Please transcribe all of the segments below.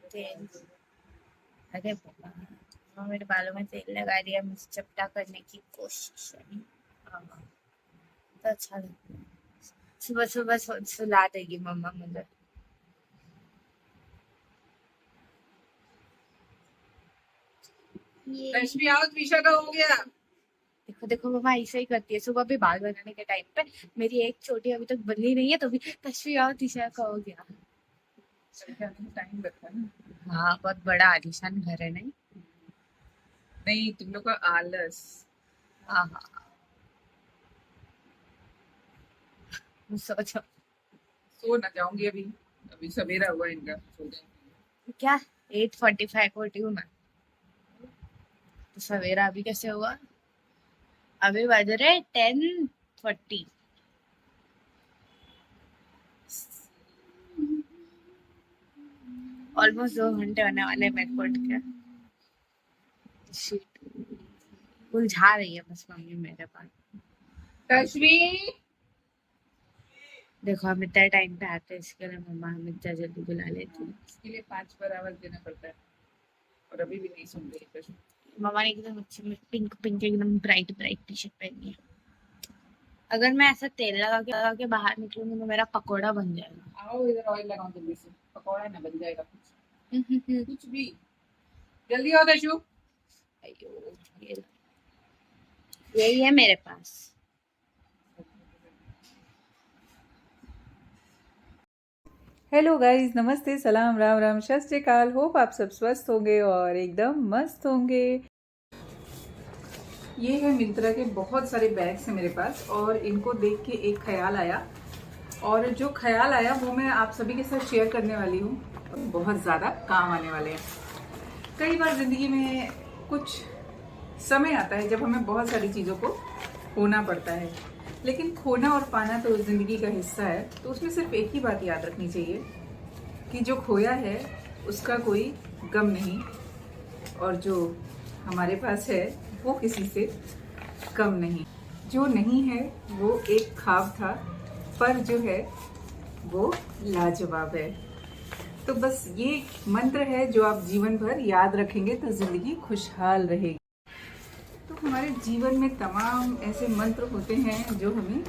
तेल, अरे बाबा मेरे बालों में तेल लगा दिया, मुझे चपटा करने की कोशिश है। तो अच्छा लगता है। सुबह सुबह सुला देगी मम्मा मुझे। रश्मि आओ, त्रिशा का हो गया। देखो देखो मम्मा ऐसे ही करती है सुबह भी बाल बनाने के टाइम पे। मेरी एक चोटी अभी तक बनी नहीं है तो भी तस्वीर और तीसरा का हो गया। टाइम लगता है ना। हाँ बहुत बड़ा आलीशान घर है नहीं। नहीं, तुम लोग का आलस। हाँ हाँ सोचो। सो ना जाऊंगी अभी, अभी सवेरा हुआ इनका, सो जाऊंगी। क्या 8:45 उठी हूँ मैं, तो सवेरा अभी कैसे हुआ? अभी बज रहे 10:40। ऑलमोस्ट 2 घंटे होने वाले मेरे को उठ के। शिट, उलझा रही है बस मम्मी मेरे पास। रश्मि देखो हम इतना टाइम पे आते हैं इसके लिए मम्मा हम इतना जल्दी बुला लेती है। इसके लिए 5 बार आवाज देना पड़ता है, और अभी भी नहीं सुन रही रश्मि। मम्मा ने एकदम अच्छी में पिंक पिंक एकदम ब्राइट ब्राइट टी शर्ट पहनी है। अगर मैं ऐसा तेल लगा के बाहर निकलूंगी तो मेरा पकोड़ा बन जाएगा। आओ इधर, ऑयल लगाओ जल्दी से, पकौड़ा ना बन जाएगा कुछ भी। जल्दी आओ दशु। अयो, यही है मेरे पास। हेलो गाइस, नमस्ते, सलाम, राम राम, सत श्री अकाल। होप आप सब स्वस्थ होंगे और एकदम मस्त होंगे। ये है मिंत्रा के बहुत सारे बैग्स हैं मेरे पास, और इनको देख के एक ख्याल आया, और जो ख्याल आया वो मैं आप सभी के साथ शेयर करने वाली हूँ। बहुत ज़्यादा काम आने वाले हैं। कई बार ज़िंदगी में कुछ समय आता है जब हमें बहुत सारी चीज़ों को खोना पड़ता है, लेकिन खोना और पाना तो ज़िंदगी का हिस्सा है। तो उसमें सिर्फ एक ही बात याद रखनी चाहिए कि जो खोया है उसका कोई गम नहीं, और जो हमारे पास है वो किसी से कम नहीं। जो नहीं है वो एक ख्वाब था, पर जो है वो लाजवाब है। तो बस ये मंत्र है जो आप जीवन भर याद रखेंगे तो जिंदगी खुशहाल रहेगी। तो हमारे जीवन में तमाम ऐसे मंत्र होते हैं जो हमें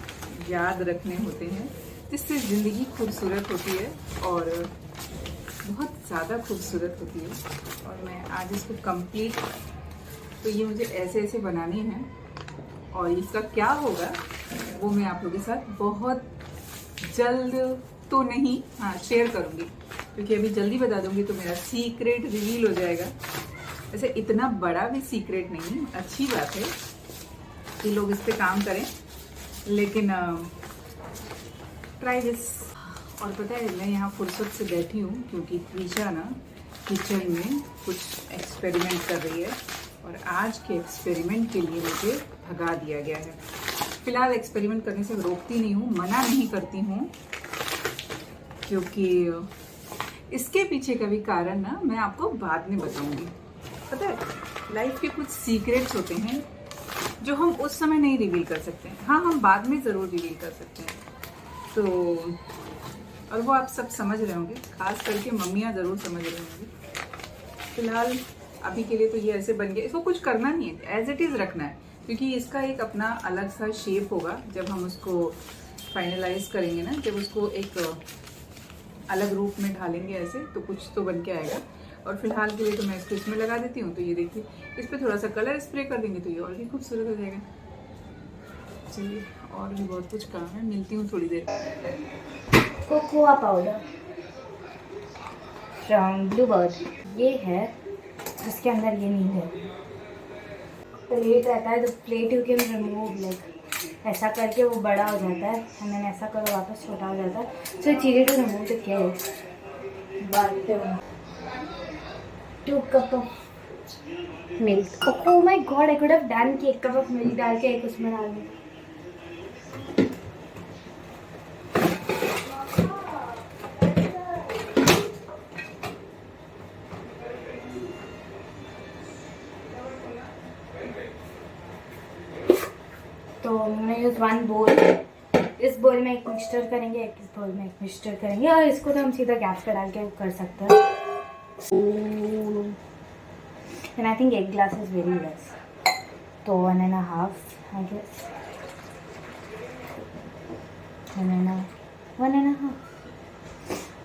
याद रखने होते हैं, जिससे ज़िंदगी खूबसूरत होती है, और बहुत ज़्यादा खूबसूरत होती है। और मैं आज इसको कंप्लीट, तो ये मुझे ऐसे ऐसे बनानी है, और इसका क्या होगा वो मैं आप लोगों के साथ बहुत जल्द तो नहीं, हाँ, शेयर करूँगी, क्योंकि अभी जल्दी बता दूँगी तो मेरा सीक्रेट रिवील हो जाएगा। वैसे इतना बड़ा भी सीक्रेट नहीं, अच्छी बात है कि लोग इस पे काम करें, लेकिन ट्राई दिस। और पता है मैं यहाँ फुर्सत से बैठी हूँ क्योंकि त्रिशा ना किचन में कुछ एक्सपेरिमेंट कर रही है, और आज के एक्सपेरिमेंट के लिए मुझे भगा दिया गया है। फिलहाल एक्सपेरिमेंट करने से रोकती नहीं हूँ, मना नहीं करती हूँ, क्योंकि इसके पीछे का भी कारण ना मैं आपको बाद में बताऊंगी। पता है लाइफ के कुछ सीक्रेट्स होते हैं जो हम उस समय नहीं रिवील कर सकते हैं, हाँ हम बाद में ज़रूर रिवील कर सकते हैं। तो और वो आप सब समझ रहे होंगे, खास करके मम्मियाँ ज़रूर समझ रहे होंगी। फिलहाल अभी के लिए तो ये ऐसे बन गया, इसको कुछ करना नहीं है, एज इट इज़ रखना है, क्योंकि इसका एक अपना अलग सा शेप होगा जब हम उसको फाइनलाइज करेंगे ना, जब उसको एक अलग रूप में ढालेंगे ऐसे, तो कुछ तो बन के आएगा। और फिलहाल के लिए तो मैं इसको इसमें लगा देती हूँ। तो ये देखिए, इस पर थोड़ा सा कलर स्प्रे कर देंगे तो ये और भी खूबसूरत हो जाएगा। चलिए, और भी बहुत कुछ काम है, मिलती हूँ थोड़ी देर। कोकोआ पाउडर फ्रॉम ब्लूबर्ड ये है, जिसके अंदर ये नहीं है। प्लेट रहता है, तो plate you can remove, like ऐसा करके वो बड़ा हो जाता है, एंड देन ऐसा करो वापस छोटा हो जाता है। सो चीज़ें to remove the case, but 2 cup of milk. Oh my god, I could have done कि 1 cup of milk डाल के एक उसमें डाल दूँ। तो मैं यूज 1 bowl, इस बोल बोल में एक मिक्सचर करेंगे, एक इस बोल में एक मिक्सचर करेंगे, और इसको तो हम सीधा गैस पे डाल के कर सकते हैं। And I think 1 glass is very less, तो 1.5 आई गेस, 1.5।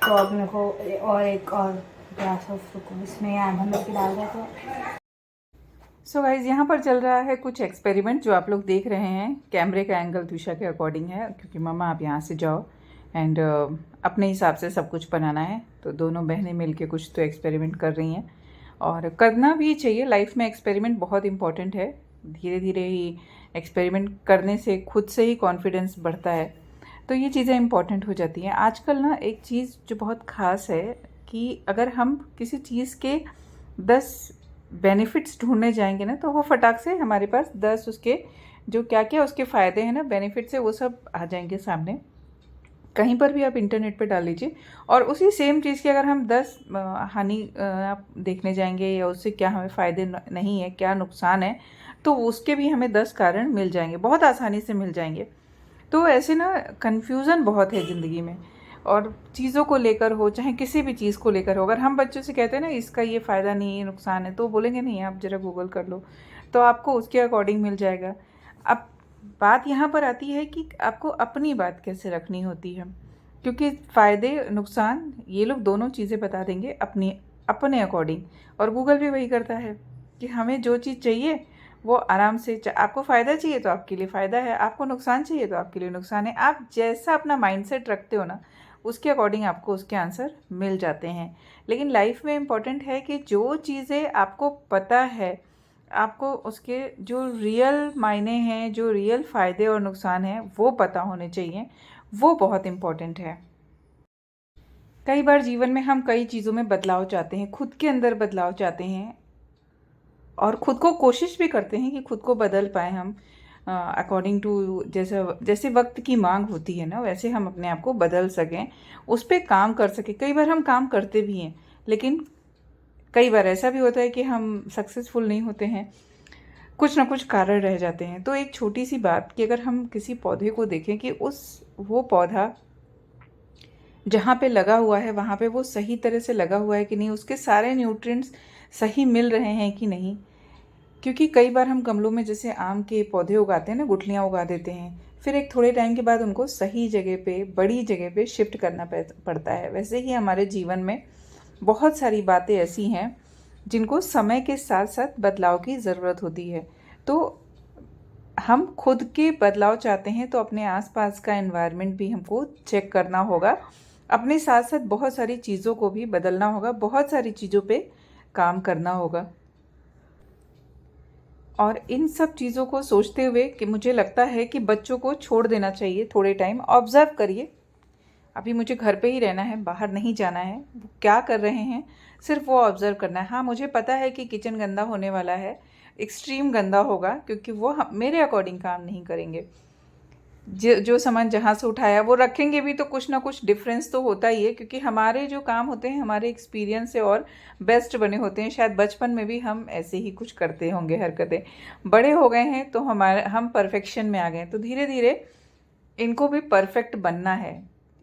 तो अब मेरे को और एक और ग्लास ऑफ इसमें आधा मिल्क डाल देते हैं। सो गाइज, यहाँ पर चल रहा है कुछ एक्सपेरिमेंट जो आप लोग देख रहे हैं। कैमरे का एंगल तुषा के अकॉर्डिंग है, क्योंकि मम्मा आप यहाँ से जाओ एंड अपने हिसाब से सब कुछ बनाना है। तो दोनों बहनें मिलके कुछ तो एक्सपेरिमेंट कर रही हैं, और करना भी चाहिए। लाइफ में एक्सपेरिमेंट बहुत इंपॉर्टेंट है। धीरे धीरे ही एक्सपेरिमेंट करने से खुद से ही कॉन्फिडेंस बढ़ता है, तो ये चीज़ें इंपॉर्टेंट हो जाती हैं। आजकल ना एक चीज़ जो बहुत ख़ास है कि अगर हम किसी चीज़ के 10 बेनिफिट्स ढूंढने जाएंगे ना, तो वो फटाक से हमारे पास 10 उसके जो क्या क्या उसके फ़ायदे हैं ना, बेनिफिट्स है, वो सब आ जाएंगे सामने। कहीं पर भी आप इंटरनेट पे डाल लीजिए, और उसी सेम चीज़ की अगर हम 10 हानि आप देखने जाएंगे, या उससे क्या हमें फ़ायदे नहीं है, क्या नुकसान है, तो उसके भी हमें 10 कारण मिल जाएंगे, बहुत आसानी से मिल जाएंगे। तो ऐसे ना कन्फ्यूज़न बहुत है ज़िंदगी में, और चीज़ों को लेकर हो, चाहे किसी भी चीज़ को लेकर हो। अगर हम बच्चों से कहते हैं ना इसका ये फ़ायदा नहीं है, नुकसान है, तो बोलेंगे नहीं, आप ज़रा गूगल कर लो, तो आपको उसके अकॉर्डिंग मिल जाएगा। अब बात यहाँ पर आती है कि आपको अपनी बात कैसे रखनी होती है, क्योंकि फ़ायदे नुकसान ये लोग दोनों चीज़ें बता देंगे अपने अकॉर्डिंग। और गूगल भी वही करता है कि हमें जो चीज़ चाहिए वो आराम से, आपको फ़ायदा चाहिए तो आपके लिए फ़ायदा है, आपको नुकसान चाहिए तो आपके लिए नुकसान है। आप जैसा अपना माइंडसेट रखते हो ना, उसके अकॉर्डिंग आपको उसके आंसर मिल जाते हैं। लेकिन लाइफ में इम्पॉर्टेंट है कि जो चीज़ें आपको पता है, आपको उसके जो रियल मायने हैं, जो रियल फ़ायदे और नुकसान हैं, वो पता होने चाहिए। वो बहुत इम्पॉर्टेंट है। कई बार जीवन में हम कई चीज़ों में बदलाव चाहते हैं, खुद के अंदर बदलाव चाहते हैं, और ख़ुद को कोशिश भी करते हैं कि खुद को बदल पाएँ हम अकॉर्डिंग टू जैसे जैसे वक्त की मांग होती है ना, वैसे हम अपने आप को बदल सकें, उस पर काम कर सकें। कई बार हम काम करते भी हैं, लेकिन कई बार ऐसा भी होता है कि हम सक्सेसफुल नहीं होते हैं, कुछ ना कुछ कारण रह जाते हैं। तो एक छोटी सी बात कि अगर हम किसी पौधे को देखें कि वो पौधा जहाँ पे लगा हुआ है वहाँ पे वो सही तरह से लगा हुआ है कि नहीं, उसके सारे न्यूट्रिएंट्स सही मिल रहे हैं कि नहीं। क्योंकि कई बार हम गमलों में जैसे आम के पौधे उगाते हैं ना, गुठलियाँ उगा देते हैं, फिर एक थोड़े टाइम के बाद उनको सही जगह पे, बड़ी जगह पे शिफ्ट करना पड़ता है। वैसे ही हमारे जीवन में बहुत सारी बातें ऐसी हैं जिनको समय के साथ साथ बदलाव की ज़रूरत होती है। तो हम खुद के बदलाव चाहते हैं तो अपने आसपास का एनवायरनमेंट भी हमको चेक करना होगा, अपने साथ साथ बहुत सारी चीज़ों को भी बदलना होगा, बहुत सारी चीज़ों पे काम करना होगा। और इन सब चीज़ों को सोचते हुए कि मुझे लगता है कि बच्चों को छोड़ देना चाहिए थोड़े टाइम, ऑब्ज़र्व करिए। अभी मुझे घर पे ही रहना है, बाहर नहीं जाना है, वो क्या कर रहे हैं सिर्फ वो ऑब्ज़र्व करना है। हाँ, मुझे पता है कि किचन गंदा होने वाला है, एक्सट्रीम गंदा होगा, क्योंकि वो मेरे अकॉर्डिंग काम नहीं करेंगे। जो सामान जहाँ से उठाया वो रखेंगे भी, तो कुछ ना कुछ डिफरेंस तो होता ही है, क्योंकि हमारे जो काम होते हैं हमारे एक्सपीरियंस से और बेस्ट बने होते हैं। शायद बचपन में भी हम ऐसे ही कुछ करते होंगे हरकतें, बड़े हो गए हैं तो हम परफेक्शन में आ गए, तो धीरे धीरे इनको भी परफेक्ट बनना है।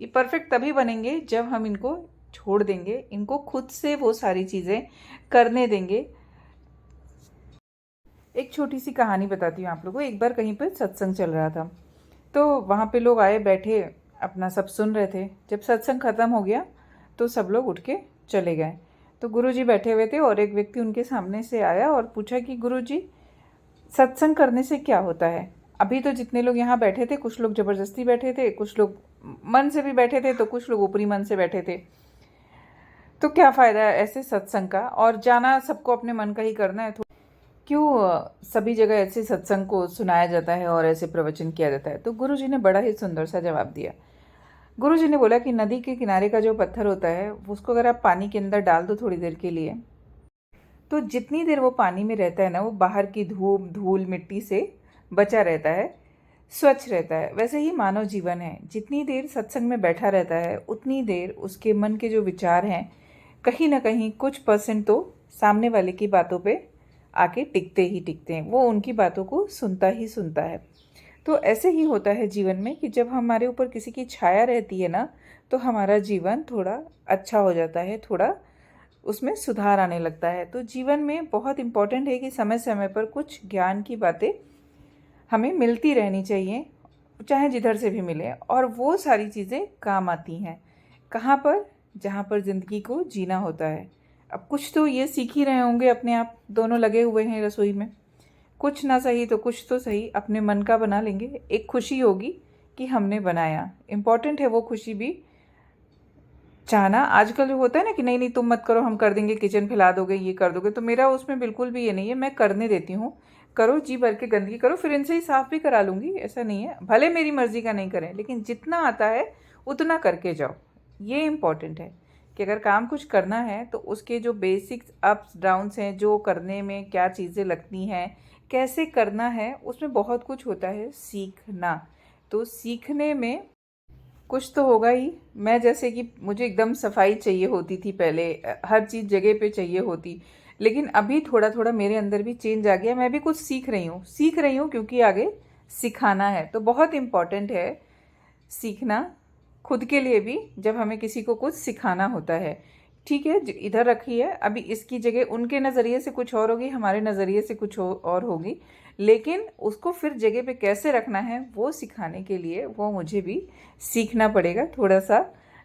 ये परफेक्ट तभी बनेंगे जब हम इनको छोड़ देंगे, इनको खुद से वो सारी चीज़ें करने देंगे। एक छोटी सी कहानी बताती हूँ आप लोगों को। एक बार कहीं पर सत्संग चल रहा था, तो वहाँ पे लोग आए, बैठे, अपना सब सुन रहे थे। जब सत्संग ख़त्म हो गया तो सब लोग उठ के चले गए। तो गुरुजी बैठे हुए थे, और एक व्यक्ति उनके सामने से आया और पूछा कि गुरुजी, सत्संग करने से क्या होता है? अभी तो जितने लोग यहाँ बैठे थे, कुछ लोग ज़बरदस्ती बैठे थे, कुछ लोग मन से भी बैठे थे, तो कुछ लोग ऊपरी मन से बैठे थे। तो क्या फ़ायदा है ऐसे सत्संग का? और जाना सबको अपने मन का ही करना है, क्यों सभी जगह ऐसे सत्संग को सुनाया जाता है और ऐसे प्रवचन किया जाता है? तो गुरुजी ने बड़ा ही सुंदर सा जवाब दिया। गुरुजी ने बोला कि नदी के किनारे का जो पत्थर होता है, उसको अगर आप पानी के अंदर डाल दो थोड़ी देर के लिए, तो जितनी देर वो पानी में रहता है ना, वो बाहर की धूप, धूल, मिट्टी से बचा रहता है, स्वच्छ रहता है। वैसे ही मानव जीवन है, जितनी देर सत्संग में बैठा रहता है उतनी देर उसके मन के जो विचार हैं, कहीं ना कहीं कुछ % तो सामने वाले की बातों पे आके टिकते ही टिकते हैं, वो उनकी बातों को सुनता ही सुनता है। तो ऐसे ही होता है जीवन में कि जब हमारे ऊपर किसी की छाया रहती है ना, तो हमारा जीवन थोड़ा अच्छा हो जाता है, थोड़ा उसमें सुधार आने लगता है। तो जीवन में बहुत इम्पॉर्टेंट है कि समय समय पर कुछ ज्ञान की बातें हमें मिलती रहनी चाहिए, चाहे जिधर से भी मिले, और वो सारी चीज़ें काम आती हैं। कहाँ पर? जहाँ पर ज़िंदगी को जीना होता है। अब कुछ तो ये सीख ही रहे होंगे, अपने आप दोनों लगे हुए हैं रसोई में, कुछ ना सही तो कुछ तो सही अपने मन का बना लेंगे। एक खुशी होगी कि हमने बनाया, इम्पॉर्टेंट है वो खुशी भी चाहना। आजकल जो होता है ना कि नहीं नहीं तुम मत करो, हम कर देंगे, किचन फैला दोगे, ये कर दोगे, तो मेरा उसमें बिल्कुल भी ये नहीं है। मैं करने देती हूँ, करो जी भर के गंदगी करो, फिर इनसे ही साफ़ भी करा लूँगी, ऐसा नहीं है। भले मेरी मर्ज़ी का नहीं करें, लेकिन जितना आता है उतना करके जाओ। ये इम्पॉर्टेंट है कि अगर काम कुछ करना है तो उसके जो बेसिक्स अप्स डाउन्स हैं, जो करने में क्या चीज़ें लगती हैं, कैसे करना है, उसमें बहुत कुछ होता है सीखना। तो सीखने में कुछ तो होगा ही। मैं जैसे कि मुझे एकदम सफाई चाहिए होती थी पहले, हर चीज़ जगह पे चाहिए होती, लेकिन अभी थोड़ा थोड़ा मेरे अंदर भी चेंज आ गया। मैं भी कुछ सीख रही हूँ क्योंकि आगे सिखाना है। तो बहुत इम्पॉर्टेंट है सीखना, खुद के लिए भी, जब हमें किसी को कुछ सिखाना होता है। ठीक है, इधर रखी है, अभी इसकी जगह उनके नज़रिए से कुछ और होगी, हमारे नज़रिए से कुछ और होगी, लेकिन उसको फिर जगह पे कैसे रखना है वो सिखाने के लिए वो मुझे भी सीखना पड़ेगा थोड़ा सा।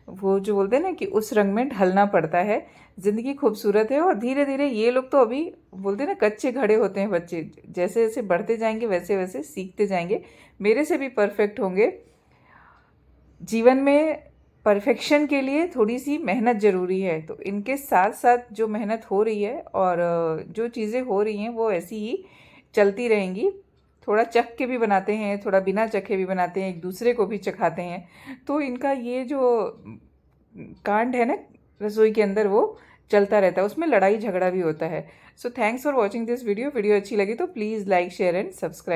वो जो बोलते हैं ना कि उस रंग में ढलना पड़ता है। ज़िंदगी खूबसूरत है और धीरे धीरे ये लोग तो अभी बोलते हैं ना कच्चे घड़े होते हैं बच्चे, जैसे जैसे बढ़ते जाएंगे वैसे वैसे सीखते जाएंगे, मेरे से भी परफेक्ट होंगे। जीवन में परफेक्शन के लिए थोड़ी सी मेहनत ज़रूरी है, तो इनके साथ साथ जो मेहनत हो रही है और जो चीज़ें हो रही हैं वो ऐसी ही चलती रहेंगी। थोड़ा चख के भी बनाते हैं, थोड़ा बिना चखे भी बनाते हैं, एक दूसरे को भी चखाते हैं। तो इनका ये जो कांड है ना रसोई के अंदर, वो चलता रहता है, उसमें लड़ाई झगड़ा भी होता है। So thanks for watching this video. Video अच्छी लगी तो please like share and subscribe.